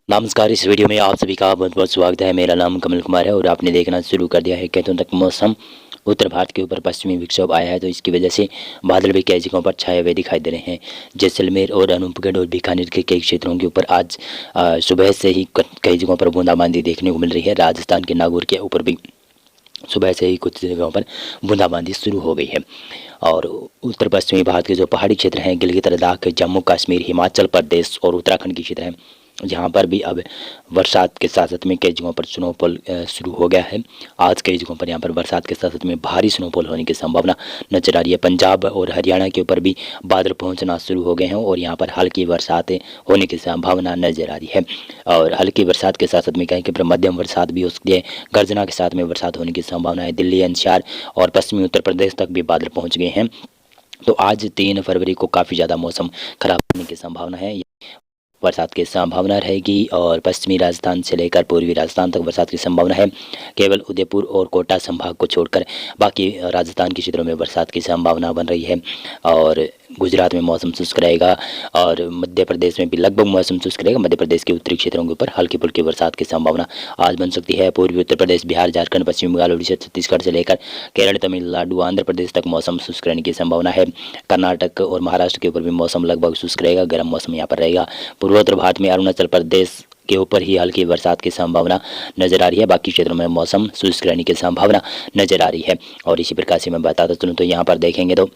नमस्कार। इस वीडियो में आप सभी का बहुत बहुत स्वागत है। मेरा नाम कमल कुमार है और आपने देखना शुरू कर दिया है कैथों तक मौसम। उत्तर भारत के ऊपर पश्चिमी विक्षोभ आया है, तो इसकी वजह से बादल भी कई जगहों पर छाए हुए दिखाई दे रहे हैं। जैसलमेर और अनूपगढ़ और बीकानेर के कई क्षेत्रों के ऊपर आज सुबह से ही कई जगहों पर बूंदाबांदी देखने को मिल रही है। राजस्थान के नागौर के ऊपर भी सुबह से ही कुछ जगहों पर बूंदाबांदी शुरू हो गई है। और उत्तर पश्चिमी भारत के जो पहाड़ी क्षेत्र हैं, गिलगित लद्दाख, जम्मू कश्मीर, हिमाचल प्रदेश और उत्तराखंड के क्षेत्र हैं, जहाँ पर भी अब बरसात के साथ साथ में कई जगहों पर स्नोफॉल शुरू हो गया है। आज कई जगहों पर यहाँ पर बरसात के साथ साथ में भारी स्नोफॉल होने की संभावना नजर आ रही है। पंजाब और हरियाणा के ऊपर भी बादल पहुँचना शुरू हो गए हैं और यहाँ पर हल्की बरसात होने की संभावना नजर आ रही है। और हल्की बरसात के साथ साथ में कहीं पर मध्यम बरसात भी हो सकती है। गर्जना के साथ में बरसात होने की संभावना है। दिल्ली, एनसीआर और पश्चिमी उत्तर प्रदेश तक भी बादल पहुँच गए हैं। तो आज 3 फरवरी को काफ़ी ज़्यादा मौसम खराब होने की संभावना है। बरसात की संभावना रहेगी और पश्चिमी राजस्थान से लेकर पूर्वी राजस्थान तक बरसात की संभावना है। केवल उदयपुर और कोटा संभाग को छोड़कर बाकी राजस्थान के क्षेत्रों में बरसात की संभावना बन रही है। और गुजरात में मौसम शुष्क रहेगा और मध्य प्रदेश में भी लगभग मौसम शुष्क रहेगा। मध्य प्रदेश के उत्तरी क्षेत्रों के ऊपर हल्की फुल्की बरसात की संभावना आज बन सकती है। पूर्वी उत्तर प्रदेश, बिहार, झारखंड, पश्चिम बंगाल, उड़ीसा, छत्तीसगढ़ से लेकर केरल, तमिलनाडु, आंध्र प्रदेश तक मौसम शुष्क रहने की संभावना है। कर्नाटक और महाराष्ट्र के ऊपर भी मौसम लगभग शुष्क रहेगा, गर्म मौसम यहाँ पर रहेगा। पूर्वोत्तर भारत में अरुणाचल प्रदेश के ऊपर ही हल्की बरसात की संभावना नजर आ रही है। बाकी क्षेत्रों में मौसम शुष्क रहने की संभावना नजर आ रही है। और इसी प्रकार से मैं बताता चलूँ तो यहाँ पर देखेंगे तो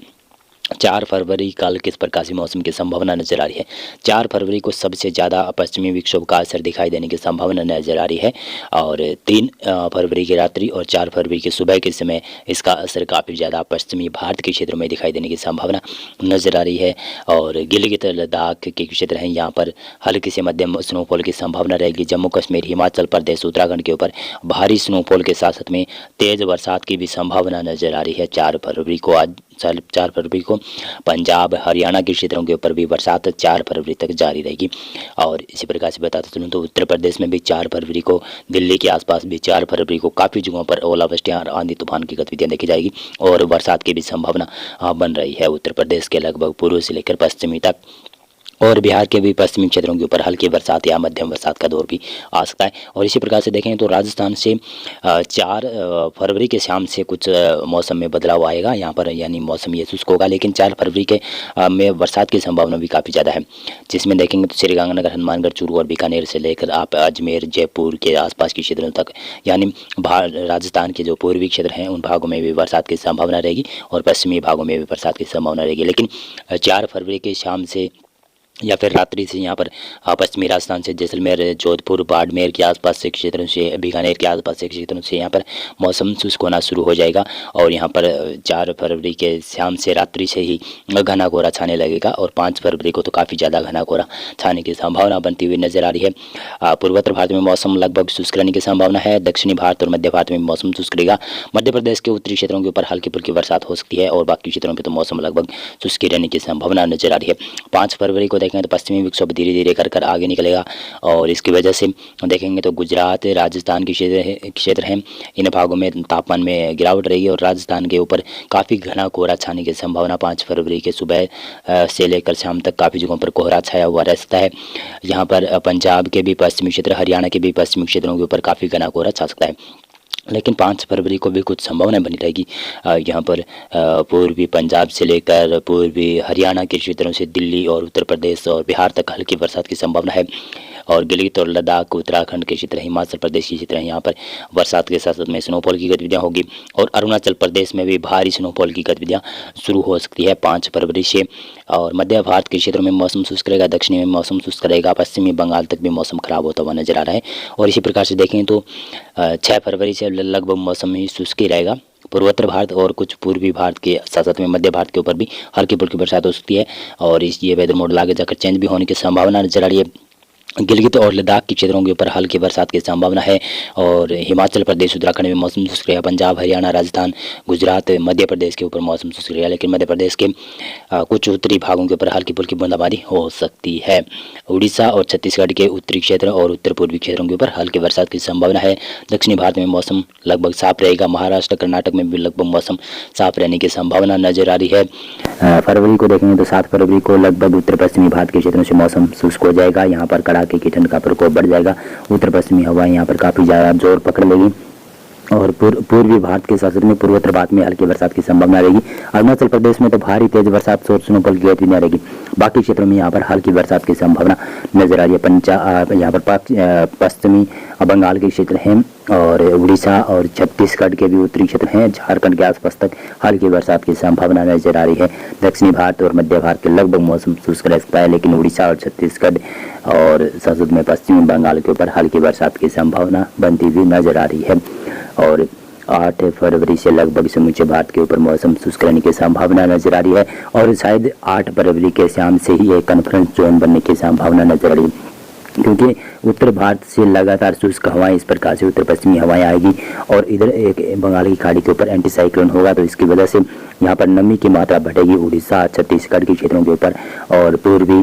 4 फरवरी कल किस प्रकार से मौसम की संभावना नजर आ रही है। 4 फरवरी को सबसे ज़्यादा पश्चिमी विक्षोभ का असर दिखाई देने की संभावना नजर आ रही है। और 3 फरवरी की रात्रि और 4 फरवरी की सुबह के समय इसका असर काफ़ी ज़्यादा पश्चिमी भारत के क्षेत्रों में दिखाई देने की संभावना नजर आ रही है। और गिलगित लद्दाख के क्षेत्र हैं, यहाँ पर हल्की से मध्यम स्नोफॉल की संभावना रहेगी। जम्मू कश्मीर, हिमाचल प्रदेश, उत्तराखंड के ऊपर भारी स्नोफॉल के साथ साथ में तेज़ बरसात की भी संभावना नजर आ रही है। 4 फरवरी को 4 फरवरी को पंजाब, हरियाणा के क्षेत्रों के ऊपर भी बरसात 4 फरवरी तक जारी रहेगी। और इसी प्रकार से बताते चलूँ तो उत्तर प्रदेश में भी 4 फरवरी को, दिल्ली के आसपास भी 4 फरवरी को काफ़ी जगहों पर ओलावृष्टियाँ, आंधी तूफान की गतिविधियाँ देखी जाएगी और बरसात की भी संभावना बन रही है। उत्तर प्रदेश के लगभग पूर्व से लेकर पश्चिमी तक और बिहार के भी पश्चिमी क्षेत्रों के ऊपर हल्की बरसात या मध्यम बरसात का दौर भी आ सकता है। और इसी प्रकार से देखें तो राजस्थान से 4 फरवरी के शाम से कुछ मौसम में बदलाव आएगा यहाँ पर, यानी मौसम ये शुष्क होगा। लेकिन 4 फरवरी के में बरसात की संभावना भी काफ़ी ज़्यादा है, जिसमें देखेंगे तो श्रीगंगानगर, हनुमानगढ़, चूरू और बीकानेर से लेकर आप अजमेर, जयपुर के आसपास के क्षेत्रों तक, यानी राजस्थान के जो पूर्वी क्षेत्र हैं उन भागों में भी बरसात की संभावना रहेगी और पश्चिमी भागों में भी बरसात की संभावना रहेगी। लेकिन 4 फरवरी के शाम से या फिर रात्रि से यहाँ पर पश्चिमी राजस्थान से जैसलमेर, जोधपुर, बाड़मेर के आसपास से क्षेत्रों से, बीकानेर के आसपास से क्षेत्रों से यहाँ पर मौसम शुष्क होना शुरू हो जाएगा। और यहाँ पर 4 फरवरी के शाम से रात्रि से ही घना कोहरा छाने लगेगा और 5 फरवरी को तो काफ़ी ज़्यादा घना कोहरा छाने की संभावना बनती हुई नजर आ रही है। पूर्वोत्तर भारत में मौसम लगभग शुष्क रहने की संभावना है। दक्षिणी भारत और मध्य भारत में मौसम शुष्क रहेगा। मध्य प्रदेश के उत्तरी क्षेत्रों के ऊपर हल्की फुल्की बरसात हो सकती है और बाकी क्षेत्रों पर तो मौसम लगभग शुष्क रहने की संभावना नजर आ रही है। 5 फरवरी को देखें तो पश्चिमी विक्षोभ धीरे धीरे कर आगे निकलेगा और इसकी वजह से देखेंगे तो गुजरात, राजस्थान के क्षेत्र हैं, इन भागों में तापमान में गिरावट रहेगी और राजस्थान के ऊपर काफ़ी घना कोहरा छाने की संभावना 5 फरवरी के सुबह से लेकर शाम तक काफ़ी जगहों पर कोहरा छाया हुआ रह सकता है। यहाँ पर पंजाब के भी पश्चिमी क्षेत्र, हरियाणा के भी पश्चिमी क्षेत्रों के ऊपर काफ़ी घना कोहरा छा सकता है। लेकिन 5 फरवरी को भी कुछ संभावना बनी रहेगी। यहाँ पर पूर्वी पंजाब से लेकर पूर्वी हरियाणा के क्षेत्रों से दिल्ली और उत्तर प्रदेश और बिहार तक हल्की बरसात की संभावना है। और गिलगित और लद्दाख, उत्तराखंड के क्षेत्र, हिमाचल प्रदेश के क्षेत्र हैं, यहाँ पर बरसात के साथ साथ में स्नोफॉल की गतिविधियाँ होगी। और अरुणाचल प्रदेश में भी भारी स्नोफॉल की गतिविधियाँ शुरू हो सकती है 5 फरवरी से। और मध्य भारत के क्षेत्रों में मौसम शुष्क रहेगा, दक्षिणी में मौसम शुष्क रहेगा, पश्चिमी बंगाल तक भी मौसम खराब होता हुआ नजर आ रहा है। और इसी प्रकार से देखें तो 6 फरवरी से लगभग मौसम ही शुष्क ही रहेगा। पूर्वोत्तर भारत और कुछ पूर्वी भारत के साथ साथ में मध्य भारत के ऊपर भी हल्की फुल्की बरसात हो सकती है और ये वेदर मॉडल आगे जाकर चेंज भी होने की संभावना नजर आ रही है। गिलगित और लद्दाख के क्षेत्रों के ऊपर हल्की बरसात की संभावना है और हिमाचल प्रदेश, उत्तराखंड में मौसम शुष्क रहेगा। पंजाब, हरियाणा, राजस्थान, गुजरात, मध्य प्रदेश के ऊपर मौसम शुष्क रहेगा। लेकिन मध्य प्रदेश के कुछ उत्तरी भागों के ऊपर हल्की फुल्की बूंदाबांदी हो सकती है। उड़ीसा और छत्तीसगढ़ के उत्तरी क्षेत्र और उत्तर पूर्वी क्षेत्रों के ऊपर हल्की बरसात की संभावना है। दक्षिणी भारत में मौसम लगभग साफ रहेगा। महाराष्ट्र, कर्नाटक में भी लगभग मौसम साफ रहने की संभावना नजर आ रही है। फरवरी को देखेंगे तो 7 फरवरी को लगभग उत्तर पश्चिमी भारत के क्षेत्रों से मौसम शुष्क हो जाएगा। यहाँ पर कड़ाके कड़ाके की ठंड का प्रकोप बढ़ जाएगा। उत्तर पश्चिमी हवाएं यहाँ पर काफ़ी ज़्यादा जोर पकड़ लेगी और पूर्वी भारत के साथ में पूर्वोत्तर भारत में हल्की बरसात की संभावना रहेगी। अरुणाचल प्रदेश में तो भारी तेज बरसात स्नोफॉल की गतिविधियां रहेगी। बाकी क्षेत्रों में यहाँ पर हल्की बरसात की संभावना नजर आ रही है। यहाँ पर पश्चिमी बंगाल के क्षेत्र हैं और उड़ीसा और छत्तीसगढ़ के भी उत्तरी क्षेत्र हैं, झारखंड के आसपास तक हल्की बरसात की संभावना नजर आ रही है। दक्षिणी भारत और मध्य भारत के लगभग मौसम शुष्क रह सकता है, लेकिन उड़ीसा और छत्तीसगढ़ और साथ में पश्चिमी बंगाल के ऊपर हल्की बरसात की संभावना बनती हुई नजर आ रही है। और 8 फरवरी से लगभग समूचे भारत के ऊपर मौसम शुष्क रहने की संभावना नजर आ रही है और शायद 8 फरवरी के शाम से ही एक कॉन्फ्रेंस जोन बनने की संभावना नजर आ रही है, क्योंकि उत्तर भारत से लगातार शुष्क हवाएं इस प्रकार से उत्तर पश्चिमी हवाएं आएगी और इधर एक बंगाल की खाड़ी के ऊपर एंटी साइक्लोन होगा, तो इसकी वजह से यहाँ पर नमी की मात्रा बढ़ेगी। उड़ीसा छत्तीसगढ़ के क्षेत्रों के ऊपर और पूर्वी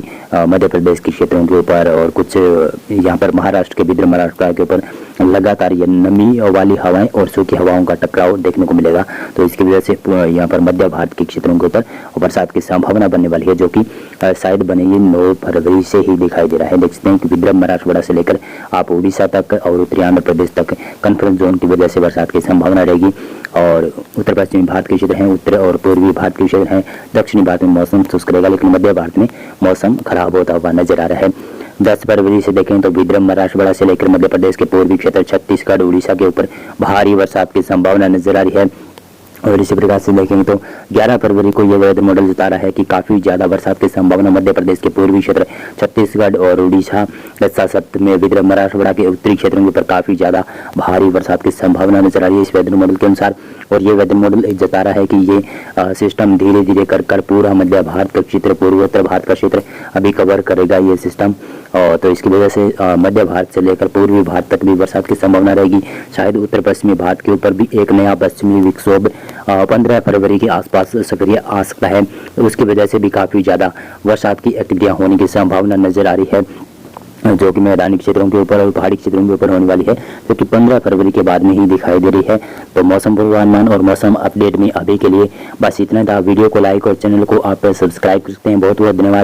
मध्य प्रदेश के क्षेत्रों के ऊपर और कुछ यहाँ पर महाराष्ट्र के विदर्भ महाराष्ट्र के ऊपर लगातार ये नमी वाली हवाएं और सूखी हवाओं का टकराव देखने को मिलेगा। तो इसकी वजह से यहाँ पर मध्य भारत के क्षेत्रों के ऊपर बरसात की संभावना बनने वाली है, जो कि शायद बनेगी 9 फरवरी से ही दिखाई दे रहा है। देखते हैं कि विदर्भ मराठवाड़ा से लेकर आप उड़ीसा तक और उत्तरी आंध्र प्रदेश तक कॉन्फ्रेंस जोन की वजह से बरसात की संभावना रहेगी। और उत्तर पश्चिमी भारत के क्षेत्र हैं, उत्तर और पूर्वी भारत के क्षेत्र हैं, दक्षिणी भारत में मौसम शुष्क रहेगा, लेकिन मध्य भारत में मौसम खराब होता हुआ नजर आ रहा है। 10 फरवरी से देखें तो विदर्भ मराठवाड़ा से लेकर मध्य प्रदेश के पूर्वी क्षेत्र छत्तीसगढ़ उड़ीसा के ऊपर भारी बरसात की संभावना नजर आ रही है। और इसी प्रकार से देखेंगे तो 11 फरवरी को यह वेदर मॉडल बता रहा है कि काफ़ी ज़्यादा बरसात की संभावना मध्य प्रदेश के पूर्वी क्षेत्र छत्तीसगढ़ और उड़ीसा साथ में विदर्भ मराठवाड़ा के उत्तरी क्षेत्रों के ऊपर काफ़ी ज़्यादा भारी बरसात की संभावना नजर आ रही है इस वेदर मॉडल के अनुसार। और ये वेदर मॉडल जता रहा है कि ये सिस्टम धीरे धीरे कर पूरा मध्य भारत का क्षेत्र पूर्वोत्तर भारत का क्षेत्र अभी कवर करेगा ये सिस्टम। तो इसकी वजह से मध्य भारत से लेकर पूर्वी भारत तक भी बरसात की संभावना रहेगी। शायद उत्तर पश्चिमी भारत के ऊपर भी एक नया पश्चिमी विक्षोभ 15 फरवरी के आसपास सक्रिय आ सकता है। उसकी वजह से भी काफ़ी ज़्यादा बरसात की एक्टिविटियाँ होने की संभावना नजर आ रही है, जो कि मैदानी क्षेत्रों के ऊपर और पहाड़ी क्षेत्रों के ऊपर होने वाली है, जो कि 15 फरवरी के बाद में ही दिखाई दे रही है। तो मौसम पूर्वानुमान और मौसम अपडेट में अभी के लिए बस इतना था। वीडियो को लाइक और चैनल को आप सब्सक्राइब कर सकते हैं। बहुत बहुत धन्यवाद।